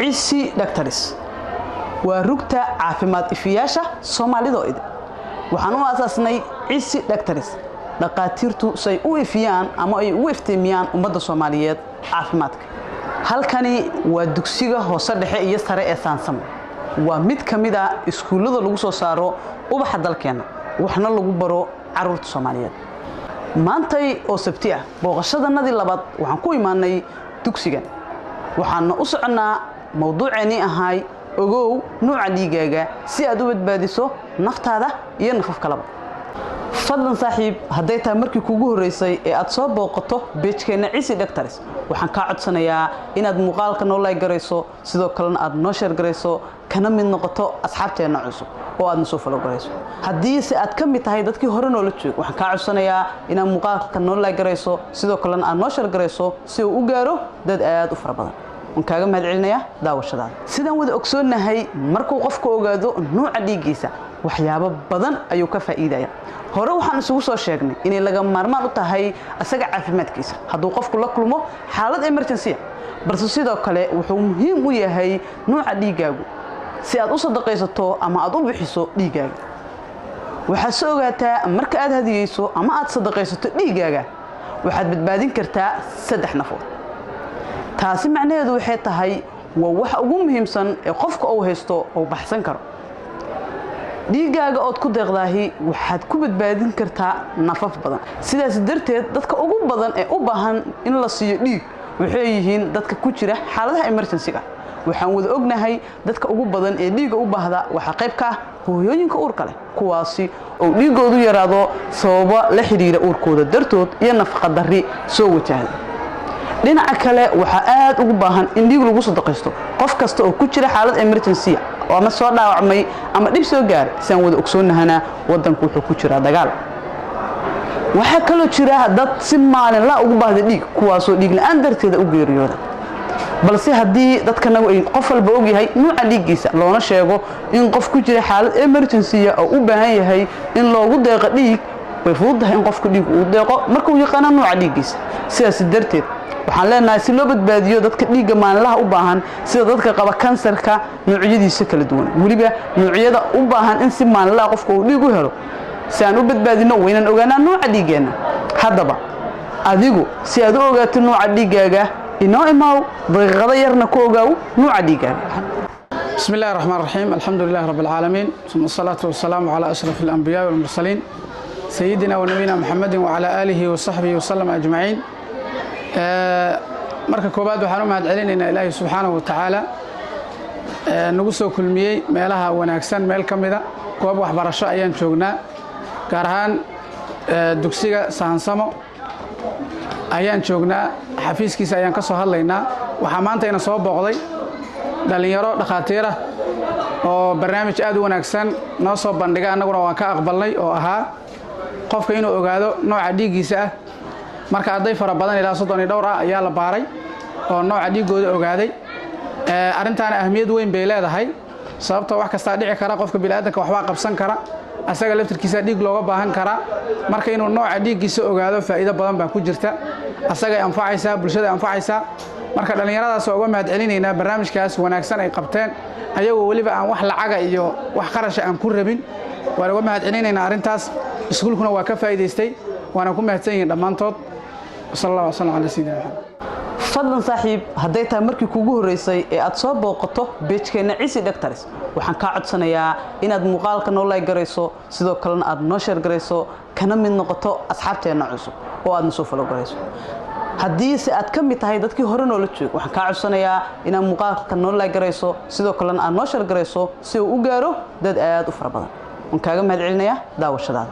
عيسي دكتوريس ورugta caafimaad ifiyaasha Soomaalida oo waxaan u aasaasnay عيسي دكتوريس dhaqaatiirtu say u ifiyaan ama ay u iftiimiyaan ummadda Soomaaliyeed caafimaadka halkani waa dugsiga hoose dhexe iyo sare ee Saansamo waa mid kamid ah iskuulada lagu soo saaro ubaxa dalkeena waxna lagu baro caruurta Soomaaliyeed maantay oo sabti ah booqashadanadii labaad waxaan ku imaanay dugsigan waxaan u soconaa mowduuceeni ahay ogow nooca dhiigaaga si aad u badbaadiso naftaada iyo nafaf kalaba fadlan saaxiib haday tahay markii kuugu horeysay ee aad soo booqato page-keena Ciisi Doctors waxaan ka codsanayaa inaad muuqaalka noo like gareyso sidoo kalena aad noo share gareyso kana mid noqoto asxaabteena cusub oo aad noo follow gareyso hadii si aad ka mid tahay dadkii hore noo la joog waxaan ka codsanayaa inaad muuqaalka noo like gareyso sidoo kalena aad noo share gareyso si uu u gaaro dad aad u fara badan kaaga mahadcelinaya daawashadaada sidaan wada ogsoonahay markuu qofku ogaado nooca dhiigiisa waxyaabo badan ayuu ka faa'iidayaa hore waxaan isugu soo sheegnay in laga maarmaan u tahay asaga caafimaadkiisa hadduu qofku la kulmo xaalad emergency balse sidoo kale wuxuu muhiim u yahay nooca dhiigaagu si aad u sadaqaysato ama aad u bixiso dhiigaaga waxaad soo ogaataa marka aad hadiyeyso ama aad sadaqaysato dhiigaaga waxaad badbaadin kartaa 3 nafood taasi macnaheedu waxay tahay waa wax ugu muhiimsan ee qofka uu haysto oo baxsan karo dhiigaaga oo ku deeqdaahi waxaad ku badbaadin kartaa nafaf badan sidaas darteed dadka ugu badan ee u baahan in la siiyo dhiig waxay yihiin dadka ku jira xaaladaha emergency-ga waxaan wada ognahay dadka ugu badan ee dhiiga u baahda waxa qayb ka ah hooyooyinka uurka leh kuwaasi oo dhiigoodu yaraado sababa la xiriira uurkooda dartood iyo nafaqo darri soo wajahda dhinaca kale waxa aad ugu baahan in dhiig lagu sadaqaysto qof kasta oo ku jira xaalad emergency oo ama soo dhaawacmay ama dib soo gaar saan wada ogsoonahana wadanku wuxuu ku jira dagaal waxa kale jira dad si maalin la ugu baahda dhiig kuwaas oo dhiig la'aan darteeda u geeriyooda balse hadii dadkana ay qof walba og yahay nooca dhiigiisa loona sheego in qof ku jira xaalad emergency oo u baahan yahay in loogu deeqo dhiig way fududahay in qofku dhiig uu deeqo marka uu yaqaan nooca dhiigiisa sidaas darteed waxaan leenahay si loo badbaadiyo dadka dhiiga maalinlaha u baahan sida dadka qaba kansarka noocyadiisa kala duwan waliba noocyada u baahan in si maalinlaha qofku uu dhiig u helo si aan u badbaadino waynan ogaanaa nooca dhiigeena haddaba adigu si aad u ogaato nooca dhiigaaga inoo imaaw daqiiqada yarna ku ogaaw nooca dhiigaaga بسم الله الرحمن الرحيم الحمد لله رب العالمين ثم الصلاة والسلام على أشرف الأنبياء والمرسلين سيدنا ونبينا محمد وعلى آله وصحبه وسلم أجمعين marka koobaad waxaan u mahadcelinaynaa Ilaahay subhanahu wa ta'ala nagu soo kulmiyay meelaha wanaagsan meel kamida goob waxbarasho ayaan joognaa gaar ahaan dugsiga Saansamo ayaan joognaa xafiiskiisa ayaan ka soo hadlaynaa waxa maanta ina soo booqday dhalinyaro dhaqaatiir ah oo barnaamij aad u wanaagsan noo soo bandhigay annaguna waan ka aqbalnay oo ahaa qofka inuu ogaado nooca dhiigiisa ah marka arday fara badan ilaa 32 ah ayaa la baaray oo nooca dhiigooda ogaaday arintan ahmiyad weyn bay leedahay sababtoo wax kasta dhici kara qofka bini'aadamka waxba qabsan kara asaga laftirkiisa dhiig looga baahan kara marka inuu nooca dhiigiisa ogaado faa'iido badan baa ku jirta asaga anfacaysa bulshada anfacaysa marka dhalinyaradaas oo uga mahadcelinaynaa barnaamijkaas wanaagsan ay qabteen ayagoo waliba aan wax lacaga iyo wax qarash aan ku rabin waan uga mahadcelinaynaa arintaas iskuulkuna waa ka faa'iideystay waana ku mahadsanyihiin dhamaantood صلى الله وسلم على سيدنا محمد fadlan saaxiib haday tahay markii kuugu horeysay ee aad soo booqato page-keena Ciisi Doctors waxaan ka codsanayaa inaad muuqaalka noo like gareyso sidoo kalena aad noo share gareyso kana mid noqoto asxaabteena cusub oo aad noo follow gareyso hadii si aad ka mid tahay dadkii hore noo la joog waxaan ka codsanayaa inaad muuqaalka noo like gareyso sidoo kalena aad noo share gareyso si uu u gaaro dad aad u fara badan kaaga mahadcelinaya daawashadaada